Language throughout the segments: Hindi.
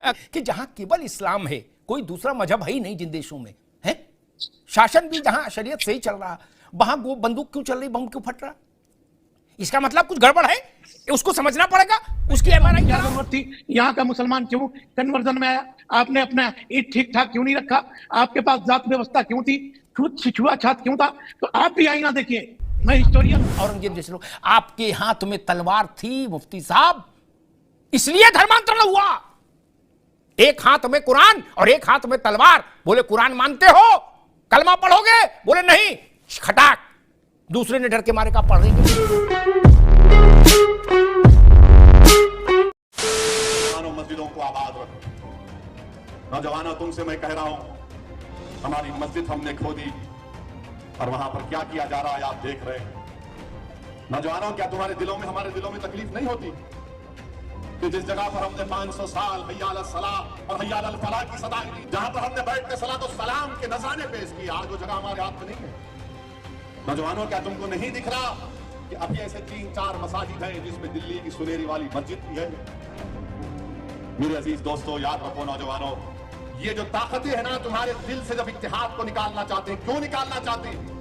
कि जहां केवल इस्लाम है, कोई दूसरा मजहब है ही नहीं जिन देशों में है। शासन भी जहां शरीयत से ही चल रहा, वहां वो बंदूक क्यों चल रही, बम क्यों फट रहा? इसका मतलब कुछ गड़बड़ है, उसको समझना पड़ेगा। उसकी एमआरआई क्या जरूरत थी? यहाँ का मुसलमान क्यों कन्वर्जन में आया? आपने अपना ईद ठीक ठाक क्यों नहीं रखा? आपके पास जात व्यवस्था क्यों थी? छुआछूत क्यों था? तो आप भी आईना देखिए। मैं हिस्टोरियन। औरंगजेब जैसे लोग, आपके हाथ में तलवार थी मुफ्ती साहब, इसलिए धर्मांतरण हुआ। एक हाथ में कुरान और एक हाथ में तलवार। बोले कुरान मानते हो, कलमा पढ़ोगे? बोले नहीं, खटाक। दूसरे ने डर के मारे का पढ़ रही। मस्जिदों को आबाद रखो। नौजवानों, तुमसे मैं कह रहा हूं, हमारी मस्जिद हमने खो दी और वहां पर क्या किया जा रहा है आप देख रहे हैं। नौजवानों, क्या तुम्हारे दिलों में, हमारे दिलों में तकलीफ नहीं होती कि जिस जगह पर हमने 500 साल हय्या अल सलाह और हय्या अल फलाह की सदाएं दी, जहां पर हमने बैठ के सलात और सलाम के नज़ारे पेश किए, आज वो जगह हमारे हाथ में नहीं है। नौजवानों, क्या तुमको नहीं दिख रहा कि अभी ऐसे 3-4 मसाजिद हैं जिसमें दिल्ली की सुनेरी वाली मस्जिद भी है? मेरे अजीज दोस्तों, याद रखो नौजवानों, ये जो ताकतें हैं ना, तुम्हारे दिल से जब इत्तेहाद को निकालना चाहते हैं, क्यों निकालना चाहते हैं?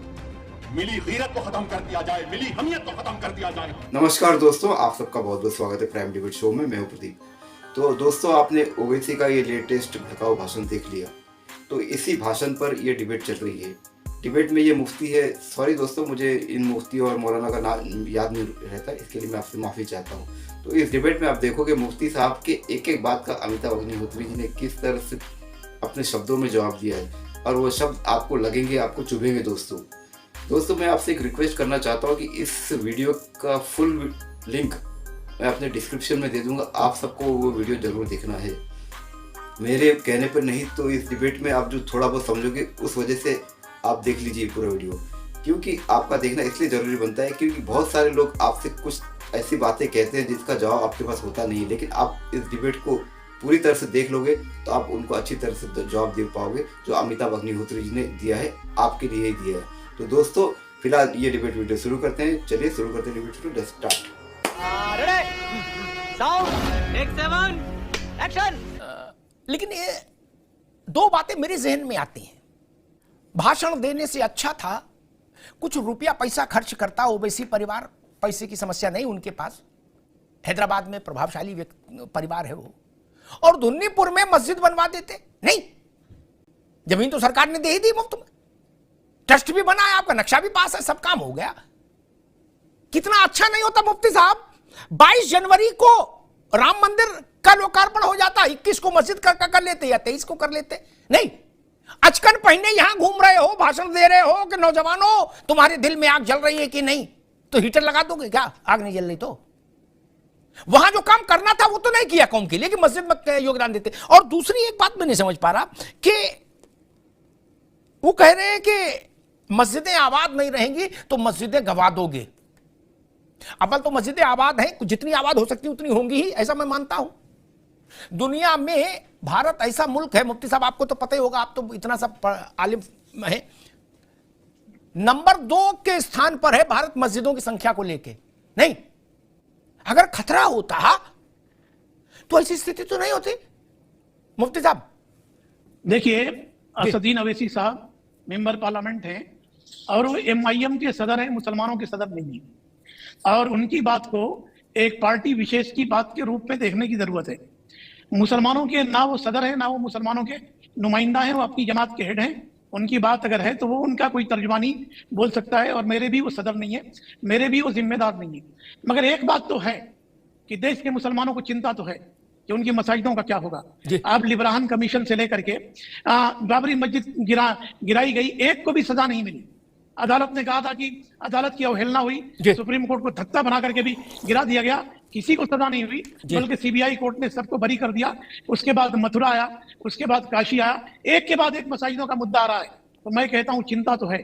मिली गीरत को खत्म कर दिया जाए, मिली हमियत को खत्म कर दिया जाए। नमस्कार दोस्तों, आप सबका बहुत बहुत स्वागत है प्राइम डिबेट शो में। मैं हूं प्रदीप। तो दोस्तों, आपने ओवैसी का ये लेटेस्ट भड़काऊ भाषण देख लिया। तो इसी भाषण पर ये डिबेट चल रही है। डिबेट में ये मुफ्ती है, सॉरी दोस्तों, मुझे इन मुफ्ती और मौलाना का नाम याद नहीं रहता, इसके लिए मैं आपसे माफ़ी चाहता हूँ। तो इस डिबेट में आप देखोगे मुफ्ती साहब के एक एक बात का अमिताभ अग्निहोत्री जी ने किस तरह से अपने शब्दों में जवाब दिया है, और वो शब्द आपको लगेंगे, आपको चुभेंगे। दोस्तों मैं आपसे एक रिक्वेस्ट करना चाहता हूँ कि इस वीडियो का फुल लिंक मैं अपने डिस्क्रिप्शन में दे दूँगा। आप सबको वो वीडियो ज़रूर देखना है। मेरे कहने पर नहीं तो इस डिबेट में आप जो थोड़ा बहुत समझोगे, उस वजह से आप देख लीजिए पूरा वीडियो, क्योंकि आपका देखना इसलिए ज़रूरी बनता है क्योंकि बहुत सारे लोग आपसे कुछ ऐसी बातें कहते हैं जिसका जवाब आपके पास होता नहीं है। लेकिन आप इस डिबेट को पूरी तरह से देख लोगे तो आप उनको अच्छी तरह से जवाब दे पाओगे, जो अमिताभ अग्निहोत्री जी ने दिया है, आपके लिए ही दिया है। तो दोस्तों फिलहाल ये डिबेट वीडियो शुरू करते हैं। चलिए शुरू करते हैं डिबेट वीडियो। स्टार्ट। लेकिन ये दो बातें मेरे जहन में आती हैं। भाषण देने से अच्छा था कुछ रुपया पैसा खर्च करता ओवैसी परिवार। पैसे की समस्या नहीं उनके पास, हैदराबाद में प्रभावशाली परिवार है वो, और धुन्नीपुर में मस्जिद बनवा देते। नहीं, जमीन तो सरकार ने दे ही दी मुफ्त में, ट्रस्ट भी बना है, आपका नक्शा भी पास है, सब काम हो गया। कितना अच्छा नहीं होता मुफ्ती साहब? 22 जनवरी को राम मंदिर का लोकार्पण हो जाता, 21 को मस्जिद कर लेते या 23 को कर लेते। नहीं, अचकन पहने यहां घूम रहे हो, भाषण दे रहे हो कि नौजवानों तुम्हारे दिल में आग जल रही है कि नहीं, तो हीटर लगा दोगे क्या? आग नहीं जल रही तो वहां जो काम करना था वो तो नहीं किया कौम के लिए कि मस्जिद में योगदान देते। और दूसरी एक बात मैं नहीं समझ पा रहा कि वो कह रहे हैं कि मस्जिदें आबाद नहीं रहेंगी तो मस्जिदें गवा दोगे। अव्वल तो मस्जिदें आबाद हैं, जितनी आबाद हो सकती उतनी होंगी ही, ऐसा मैं मानता हूं। दुनिया में भारत ऐसा मुल्क है, मुफ्ती साहब आपको तो पता ही होगा, आप तो इतना सब आलिम है, नंबर 2 के स्थान पर है भारत मस्जिदों की संख्या को लेके। नहीं, अगर खतरा होता तो ऐसी स्थिति तो नहीं होती मुफ्ती साहब। देखिए, असदुद्दीन अवैसी साहब मेंबर पार्लियामेंट हैं और वो MIM के सदर हैं, मुसलमानों के सदर नहीं है। और उनकी बात को एक पार्टी विशेष की बात के रूप में देखने की जरूरत है। मुसलमानों के ना वो सदर हैं, ना वो मुसलमानों के नुमाइंदा हैं, वो अपनी जमात के हेड हैं। उनकी बात अगर है तो वो उनका कोई तर्जमानी बोल सकता है, और मेरे भी वो सदर नहीं है, मेरे भी वो जिम्मेदार नहीं है। मगर एक बात तो है कि देश के मुसलमानों को चिंता तो है कि उनकी मसाजिदों का क्या होगा। आप लिब्राहन कमीशन से लेकर के बाबरी मस्जिद गिराई गई, एक को भी सजा नहीं मिली। अदालत ने कहा था कि अदालत की अवहेलना हुई, सुप्रीम कोर्ट को धक्का बना करके भी गिरा दिया गया, किसी को सजा नहीं हुई, बल्कि CBI कोर्ट ने सबको बरी कर दिया। उसके बाद मथुरा आया, उसके बाद काशी आया, एक के बाद एक मसाजिदों का मुद्दा आ रहा है। तो मैं कहता हूं चिंता तो है।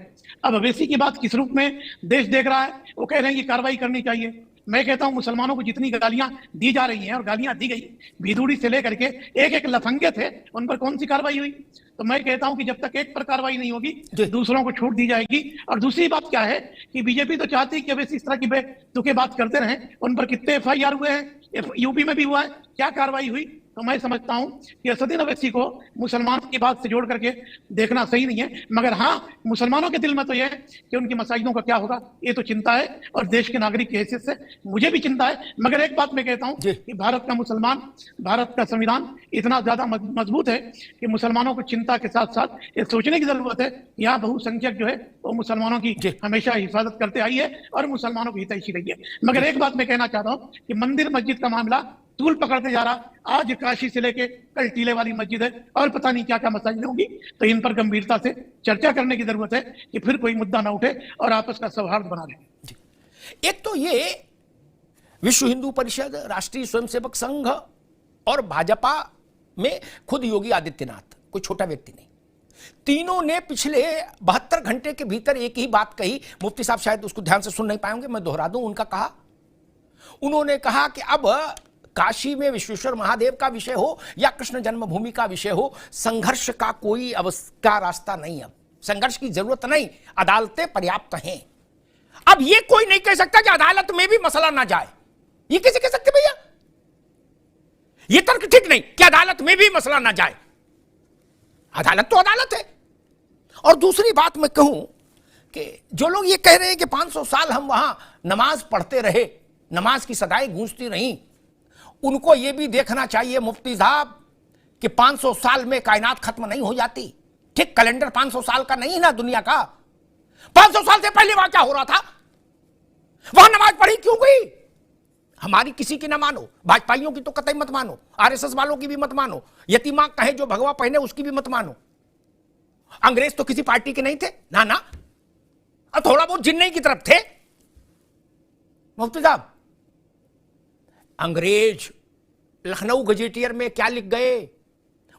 अब अवैसी की बात किस रूप में देश देख रहा है? वो कह रहे हैं कि कार्रवाई करनी चाहिए। मैं कहता हूं मुसलमानों को जितनी गालियां दी जा रही हैं, और गालियां दी गई, भीदुड़ी से लेकर के एक एक लफंगे थे, उन पर कौन सी कार्रवाई हुई? तो मैं कहता हूं कि जब तक एक पर कार्रवाई नहीं होगी, दूसरों को छूट दी जाएगी। और दूसरी बात क्या है कि बीजेपी तो चाहती है कि अवैसी इस तरह की बेतुके बात करते रहें। उन पर कितने FIR हुए हैं, यूपी में भी हुआ है, क्या कार्रवाई हुई? तो मैं समझता हूं कि असदुद्दीन ओवैसी को मुसलमानों की बात से जोड़ करके देखना सही नहीं है। मगर हाँ, मुसलमानों के दिल में तो यह है कि उनकी मसाजिदों का क्या होगा, ये तो चिंता है, और देश के नागरिक की हैसियत से मुझे भी चिंता है। मगर एक बात मैं कहता हूं कि भारत का मुसलमान, भारत का संविधान इतना ज्यादा मजबूत है कि मुसलमानों को चिंता के साथ साथ ये सोचने की जरूरत है, यहाँ बहुसंख्यक जो है वो मुसलमानों की हमेशा हिफाजत करते आई है और मुसलमानों की हितैषी रही है। मगर एक बात मैं कहना चाहता हूँ कि मंदिर मस्जिद का मामला तूल पकड़ते जा रहा। आज काशी से लेके कल टीले वाली मस्जिद है और पता नहीं क्या क्या मसाजिदें होंगी। तो इन पर गंभीरता से चर्चा करने की जरूरत है कि फिर कोई मुद्दा ना उठे और आपस का सौहार्द बना रहे। एक तो ये विश्व हिंदू परिषद, राष्ट्रीय स्वयंसेवक संघ और भाजपा में खुद योगी आदित्यनाथ, कोई छोटा व्यक्ति नहीं, तीनों ने पिछले 72 घंटे के भीतर एक ही बात कही। मुफ्ती साहब शायद उसको ध्यान से सुन नहीं पाएंगे, मैं दोहरा दूं उनका कहा। उन्होंने कहा कि अब काशी में विश्वेश्वर महादेव का विषय हो या कृष्ण जन्मभूमि का विषय हो, संघर्ष का कोई का रास्ता नहीं, अब संघर्ष की जरूरत नहीं, अदालतें पर्याप्त हैं। अब ये कोई नहीं कह सकता कि अदालत में भी मसला ना जाए। ये कैसे कह सकते भैया? ये तर्क ठीक नहीं कि अदालत में भी मसला ना जाए। अदालत तो अदालत है। और दूसरी बात मैं कहूं कि जो लोग ये कह रहे हैं कि 500 साल हम वहां नमाज पढ़ते रहे, नमाज की सदाएं गूंजती रहीं, उनको यह भी देखना चाहिए मुफ्ती साहब कि 500 साल में कायनात खत्म नहीं हो जाती। ठीक कैलेंडर 500 साल का नहीं ना दुनिया का। 500 साल से पहले वहां क्या हो रहा था? वहां नमाज पढ़ी क्यों गई? हमारी किसी की ना मानो, भाजपाइयों की तो कतई मत मानो, आरएसएस वालों की भी मत मानो, यतीमा कहे जो भगवा पहने उसकी भी मत मानो। अंग्रेज तो किसी पार्टी के नहीं थे ना ना, और थोड़ा बहुत जिन्नई की तरफ थे। मुफ्ती साहब, अंग्रेज लखनऊ गजेटियर में क्या लिख गए?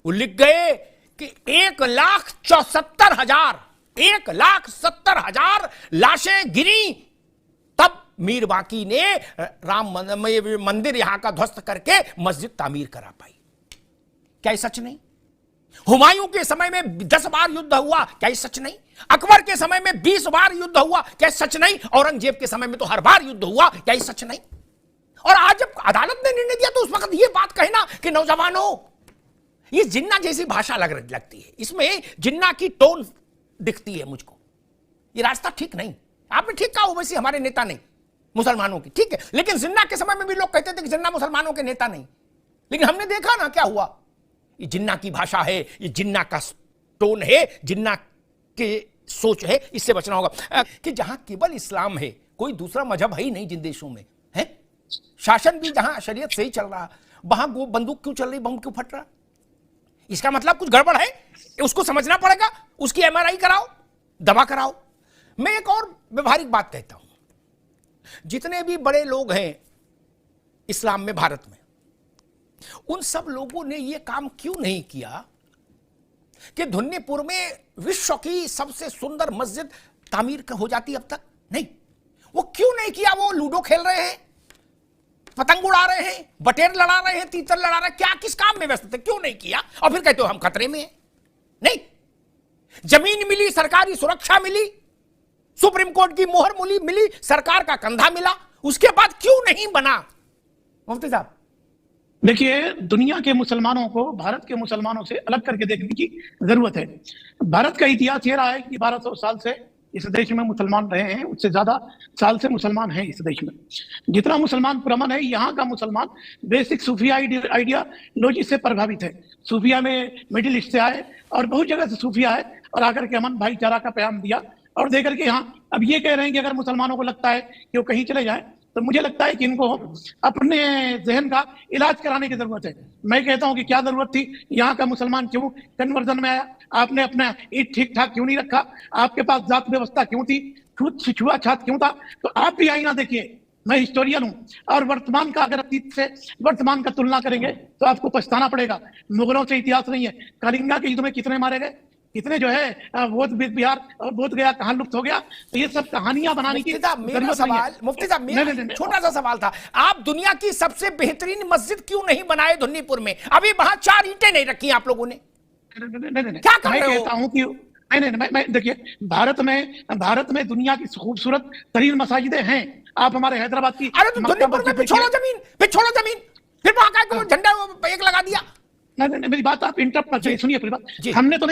वो लिख गए कि 1,70,000 लाशें गिरी, तब मीर बाकी ने राम मंदिर यहां का ध्वस्त करके मस्जिद तामीर करा पाई। क्या ये सच नहीं? हुमायूं के समय में 10 बार युद्ध हुआ, क्या ये सच नहीं? अकबर के समय में 20 बार युद्ध हुआ, क्या ये सच नहीं? औरंगजेब के समय में तो हर बार युद्ध हुआ, क्या ये सच नहीं? और आज जब अदालत ने निर्णय दिया तो उस वक्त ये बात कहना कि नौजवानों, ये जिन्ना जैसी भाषा लगती है, इसमें जिन्ना की टोन दिखती है मुझको। ये रास्ता ठीक नहीं। आपने ठीक कहा, ओवैसी हमारे नेता नहीं, मुसलमानों की, ठीक है। लेकिन जिन्ना के समय में भी लोग कहते थे कि जिन्ना मुसलमानों के नेता नहीं। लेकिन हमने देखा ना क्या हुआ। ये जिन्ना की भाषा है, ये जिन्ना का टोन है, जिन्ना की सोच है। इससे बचना होगा कि जहां केवल इस्लाम है, कोई दूसरा मजहब है ही नहीं जिन देशों में है, शासन भी जहां शरीयत से ही चल रहा, वहां बंदूक क्यों चल रही, बम क्यों फट रहा? इसका मतलब कुछ गड़बड़ है, उसको समझना पड़ेगा। उसकी एमआरआई कराओ, दवा कराओ। मैं एक और व्यवहारिक बात कहता हूं, जितने भी बड़े लोग हैं इस्लाम में भारत में, उन सब लोगों ने यह काम क्यों नहीं किया कि धुन्नीपुर में विश्व की सबसे सुंदर मस्जिद तामीर हो जाती? अब तक नहीं। वो क्यों नहीं किया? वो लूडो खेल रहे हैं, पतंग उड़ा रहे हैं, बटेर लड़ा रहे हैं, तीतर लड़ा रहे हैं, क्या किस काम में व्यस्त थे? क्यों नहीं किया? और फिर कहते हो हम खतरे में हैं। नहीं, जमीन मिली, सरकारी सुरक्षा मिली, सुप्रीम कोर्ट की मोहर मिली, सरकार का कंधा मिला, उसके बाद क्यों नहीं बना? मुफ्ती साहब, देखिए, दुनिया के मुसलमानों को भारत के मुसलमानों से अलग करके देखने की जरूरत है। भारत का इतिहास ये रहा है कि 1200 साल से इस देश में मुसलमान रहे हैं, उससे ज्यादा साल से मुसलमान हैं इस देश में। जितना मुसलमान प्रमन है, यहाँ का मुसलमान बेसिक सूफिया आइडियालॉजी से प्रभावित है। सूफिया में मिडिल ईस्ट से आए और बहुत जगह से सूफिया है, और आकर के अमन भाईचारा का पैगाम दिया और देकर के यहाँ अब ये कह रहे हैं कि अगर मुसलमानों को लगता है कि वो कहीं चले जाए, तो मुझे लगता है कि इनको अपने जहन का इलाज कराने की जरूरत है। मैं कहता हूं कि क्या जरूरत थी? यहाँ का मुसलमान क्यों कन्वर्जन में आया? आपने अपना ईद ठीक ठाक क्यों नहीं रखा? आपके पास जात व्यवस्था क्यों थी? छुआछूत क्यों था? तो आप भी आईना देखिए। मैं हिस्टोरियन हूँ, और वर्तमान का अगर अतीत से वर्तमान का तुलना करेंगे तो आपको पछताना पड़ेगा। मुगलों से इतिहास नहीं है। कलिंगा के युद्ध में कितने मारे गए, कितने जो है बोध बिहार और बोध गया कहां लुप्त हो गया। तो ये सब कहानियां बनाने की मेरा सवाल, मुफ्ती साहब, मेरा छोटा सा सवाल था, आप दुनिया की सबसे बेहतरीन मस्जिद क्यों नहीं बनाए धुन्नीपुर में? अभी वहां 4 ईंटें नहीं रखी आप लोगों ने। क्या कर रहे हो? कहता हूं कि नहीं, देखिए, भारत में दुनिया की खूबसूरत तरीन मसाजिदें हैं। आप हमारे हैदराबाद की, अरे तो धुन्नीपुर में छोड़ो जमीन, फिर वहां का को झंडा एक लगा दिया। नहीं, मेरी बात आप इंटरप्ट मत करिए, सुनिए पूरी जी। बात। हमने तो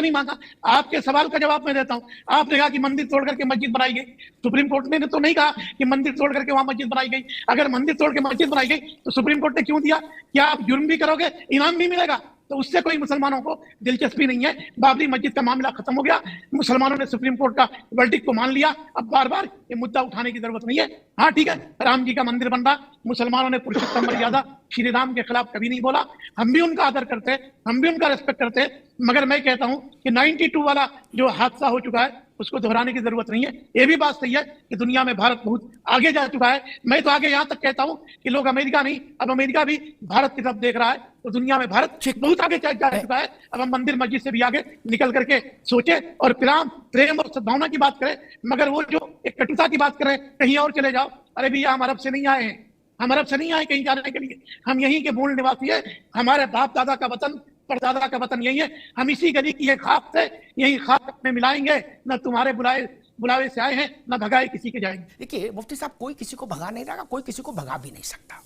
नहीं मांगा। आपके सवाल का जवाब मैं देता हूं। आपने कहा कि मंदिर तोड़ करके मस्जिद बनाई गई। सुप्रीम कोर्ट ने तो नहीं कहा कि मंदिर तोड़ करके वहां मस्जिद बनाई गई। अगर मंदिर तोड़ के मस्जिद बनाई गई तो सुप्रीम कोर्ट ने क्यों दिया? क्या आप जुर्म भी करोगे, इनाम भी मिलेगा? तो उससे कोई मुसलमानों को दिलचस्पी नहीं है। बाबरी मस्जिद का मामला खत्म हो गया, मुसलमानों ने सुप्रीम कोर्ट का वर्डिक्ट को मान लिया। अब बार बार ये मुद्दा उठाने की जरूरत नहीं है। हाँ ठीक है, राम जी का मंदिर बन रहा, मुसलमानों ने पुरुषोत्तम मर्यादा श्री राम के खिलाफ कभी नहीं बोला। हम भी उनका आदर करते हैं, हम भी उनका रेस्पेक्ट करते हैं। मगर मैं कहता हूं कि 92 वाला जो हादसा हो चुका है उसको दोहराने की जरूरत नहीं है। ये भी बात सही है कि दुनिया में भारत बहुत आगे जा चुका है। मैं तो आगे यहां तक कहता हूं कि लोग अमेरिका नहीं, अब अमेरिका भी भारत की तरफ देख रहा है। तो दुनिया में भारत बहुत आगे जा चुका है। अब हम मंदिर मस्जिद से भी आगे निकल करके सोचे और प्रेम और सद्भावना की बात करें। मगर वो जो एक कटुता की बात करें, कहीं और चले जाओ, अरे भैया हम अरब से नहीं आए हैं, हम अरब से नहीं आए कहीं जाने के लिए। हम यहीं के मूल निवासी है। हमारे बाप दादा का वतन, परदादा का वतन यही है। हम इसी गली की एक खाक से यही खाक में मिलाएंगे। न तुम्हारे बुलावे से आए हैं, न भगाए किसी के जाएंगे। देखिए मुफ्ती साहब, कोई किसी को भगा नहीं रहा, कोई किसी को भगा भी नहीं सकता।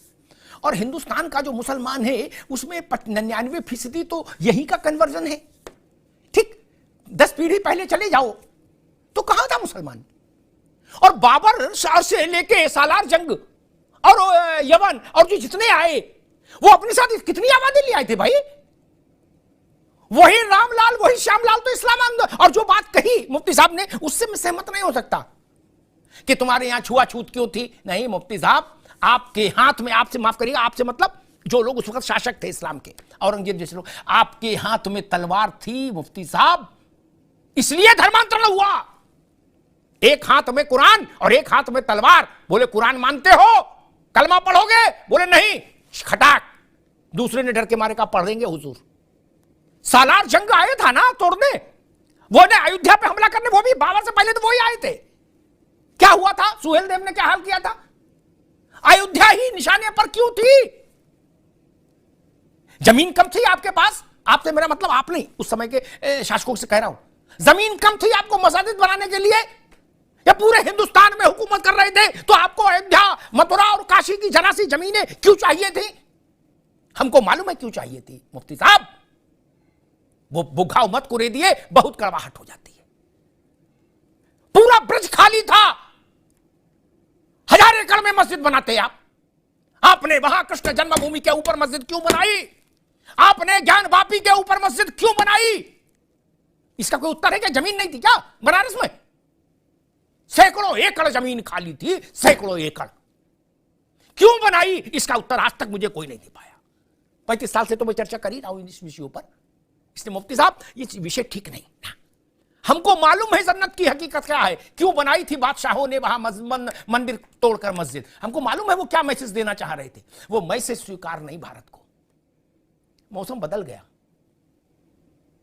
और हिंदुस्तान का जो मुसलमान है उसमें 99% तो यही का कन्वर्जन है। ठीक 10 पीढ़ी पहले चले जाओ तो कहां था मुसलमान? और बाबर शाह से लेके सालार जंग और यमन और जो जितने आए वो अपने साथ कितनी आबादी ले आए थे भाई? वही रामलाल, वही श्यामलाल तो इस्लाम आंदोलन। और जो बात कही मुफ्ती साहब ने उससे मैं सहमत नहीं हो सकता कि तुम्हारे यहां छुआछूत क्यों थी। नहीं मुफ्ती साहब, आपके हाथ में, आपसे माफ करिएगा, आपसे मतलब जो लोग उस वक्त शासक थे इस्लाम के, औरंगजेब जैसे लोग, आपके हाथ में तलवार थी मुफ्ती साहब, इसलिए धर्मांतरण हुआ। एक हाथ में कुरान और एक हाथ में तलवार। बोले कुरान मानते हो, कलमा पढ़ोगे? बोले नहीं, खटाक। दूसरे ने डर के मारे कहा पढ़ देंगे हुजूर। सालार जंग आए था ना तोड़ने, वो ने अयोध्या पे हमला करने, वो भी बाबर से पहले तो वही आए थे। क्या हुआ था? सुहेल देव ने क्या हाल किया था? अयोध्या ही निशाने पर क्यों थी? जमीन कम थी आपके पास? आपसे मेरा मतलब आप नहीं, उस समय के शासकों से कह रहा हूं। जमीन कम थी आपको मस्जिद बनाने के लिए? या पूरे हिंदुस्तान में हुकूमत कर रहे थे तो आपको अयोध्या, मथुरा और काशी की जरा सी जमीनें क्यों चाहिए थी? हमको मालूम है क्यों चाहिए थी मुफ्ती साहब। वो बुघाव मत कुरे दिए, बहुत कड़वाहट हो जाती है। पूरा ब्रज खाली था, 1000 एकड़ में मस्जिद बनाते आप। आपने वहां कृष्ण जन्मभूमि के ऊपर मस्जिद क्यों बनाई? आपने ज्ञान वापी के ऊपर मस्जिद क्यों बनाई? इसका कोई उत्तर है क्या? जमीन नहीं थी क्या बनारस में? सैकड़ों एकड़ जमीन खाली थी, सैकड़ों एकड़। क्यों बनाई? इसका उत्तर आज तक मुझे कोई नहीं दे पाया। 35 साल से तो मैं चर्चा कर ही रहा हूं इस विषयों पर। इसलिए मुफ्ती साहब ये विषय ठीक नहीं। हमको मालूम है जन्नत की हकीकत क्या है, क्यों बनाई थी बादशाहों ने वहां मंदिर तोड़कर मस्जिद। हमको मालूम है वो क्या मैसेज देना चाह रहे थे। वो मैसेज स्वीकार नहीं भारत को। मौसम बदल गया।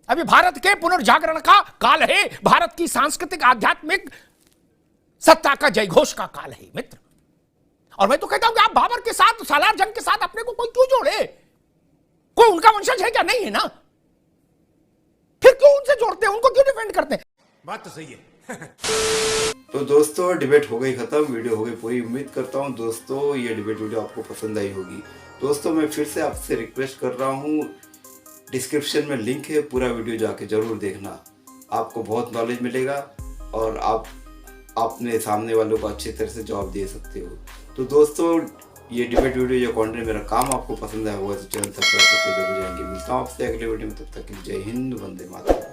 अभी भारत के पुनर्जागरण का काल है, भारत की सांस्कृतिक आध्यात्मिक सत्ता का जयघोष का काल है मित्र। और मैं तो कहता हूं कि आप बाबर के साथ, सालार जंग के साथ अपने को कोई क्यों जोड़े? कोई उनका वंशज है क्या? नहीं है ना, फिर क्यों उनसे जोड़ते हैं? उनको क्यों डिफेंड करते हैं? बात तो सही है। तो दोस्तों डिबेट हो गई खत्म, वीडियो हो गई पूरी। उम्मीद करता हूँ दोस्तों ये डिबेट वीडियो आपको पसंद आई होगी। दोस्तों मैं फिर से आपसे रिक्वेस्ट कर रहा हूँ, डिस्क्रिप्शन में लिंक है, पूरा वीडियो जाके जरूर देखना। आपको बहुत नॉलेज मिलेगा और आप अपने सामने वालों को अच्छी तरह से जवाब दे सकते हो। तो दोस्तों ये डिबेट वीडियो, ये कंटेंट, मेरा काम आपको पसंद आया होगा तो चैनल सब्सक्राइब करके जरूर जाएंगे। मिलता हूँ आपसे अगले वीडियो में, तब तक के लिए जय हिंद, वंदे मातरम।